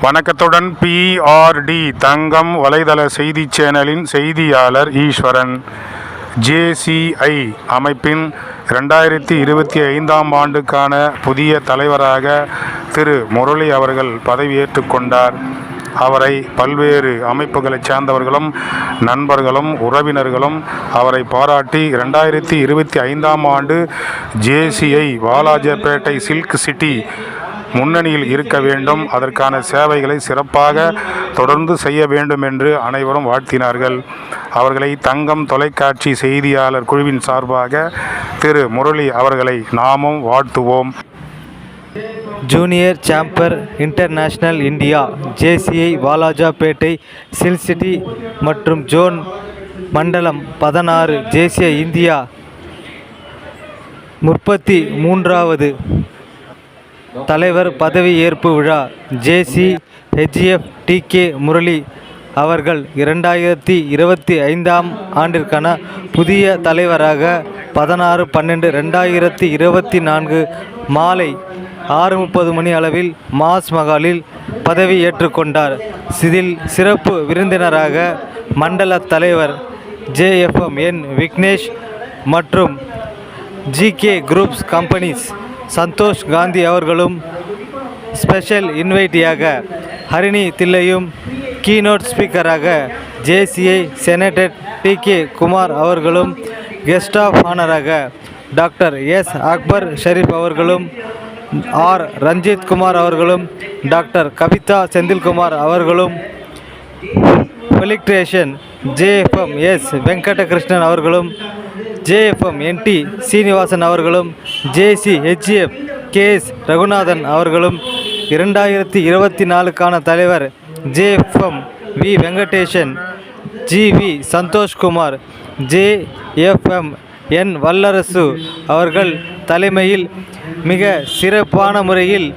வணக்கத்துடன் PRD தங்கம் வலைதள செய்தி சேனலின் செய்தியாளர் ஈஸ்வரன். JCI அமைப்பின் 2025ஆம் ஆண்டுக்கான புதிய தலைவராக திரு முரளி அவர்கள் பதவியேற்றுக் கொண்டார். அவரை பல்வேறு அமைப்புகளைச் சேர்ந்தவர்களும் நண்பர்களும் உறவினர்களும் அவரை பாராட்டி 2025ஆம் ஆண்டு JCI வாலாஜாபேட்டை சில்க் சிட்டி முன்னணியில் இருக்க வேண்டும், அதற்கான சேவைகளை சிறப்பாக தொடர்ந்து செய்ய வேண்டும் என்று அனைவரும் வாழ்த்தினார்கள். அவர்களை தங்கம் தொலைக்காட்சி செய்தியாளர் குழுவின் சார்பாக திரு முரளி அவர்களை நாமும் வாழ்த்துவோம். Junior Chamber International India, JCI Walajapet silk city மற்றும் ஜோன் மண்டலம் 16 JCI இந்தியா 33வது தலைவர் பதவியேற்பு விழா. JCHF TK முரளி அவர்கள் 2025ஆம் ஆண்டிற்கான புதிய தலைவராக 16/12/2024 மாலை 6:30 மணி அளவில் மாஸ் மகாலில் பதவி ஏற்றுக்கொண்டார். இதில் சிறப்பு விருந்தினராக மண்டல தலைவர் JFM N விக்னேஷ் மற்றும் GK groups companies Santhosh Gandhi அவர்களும், ஸ்பெஷல் இன்வைட்டியாக ஹரிணி தில்லையும், கீனோட் ஸ்பீக்கராக JCI செனட்டர் TK குமார் அவர்களும், கெஸ்ட் ஆஃப் ஆனராக டாக்டர் S அக்பர் ஷரீப் அவர்களும், R ரஞ்சித் குமார் அவர்களும், டாக்டர் கவிதா செந்தில்குமார் அவர்களும், ஃபெலிக்ட்ரேஷன் JFM S வெங்கடகிருஷ்ணன் அவர்களும், JFM NT சீனிவாசன் அவர்களும், JCHF KS ரகுநாதன் அவர்களும், 2024க்கான தலைவர் JFM V Venkatesan, GV Santhoshkumar, JFM N வல்லரசு அவர்கள் தலைமையில் மிக சிறப்பான முறையில்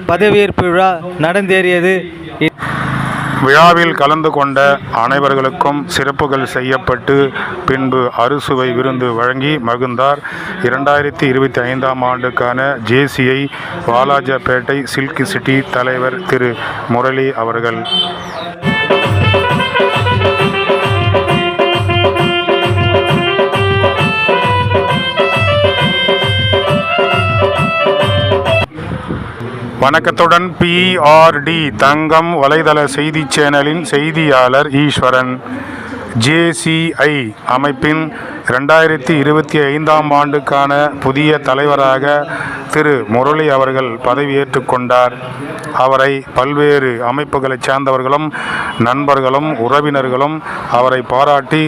பதவியேற்பு விழா நடந்தேறியது. விழாவில் கலந்து கொண்ட அனைவர்களுக்கும் சிறப்புகள் செய்யப்பட்டு பின்பு அறுசுவை விருந்து வழங்கி மகிழ்ந்தார். 2025ஆம் ஆண்டுக்கான JCI வாலாஜாபேட்டை சில்க் சிட்டி தலைவர் திரு முரளி அவர்கள். வணக்கத்துடன் PRD தங்கம் வலைதள செய்தி சேனலின் செய்தியாளர் ஈஸ்வரன். JCI அமைப்பின் 2025ஆம் ஆண்டுக்கான புதிய தலைவராக திரு முரளி அவர்கள் பதவியேற்றுக் கொண்டார். அவரை பல்வேறு அமைப்புகளைச் சேர்ந்தவர்களும் நண்பர்களும் உறவினர்களும் அவரை பாராட்டி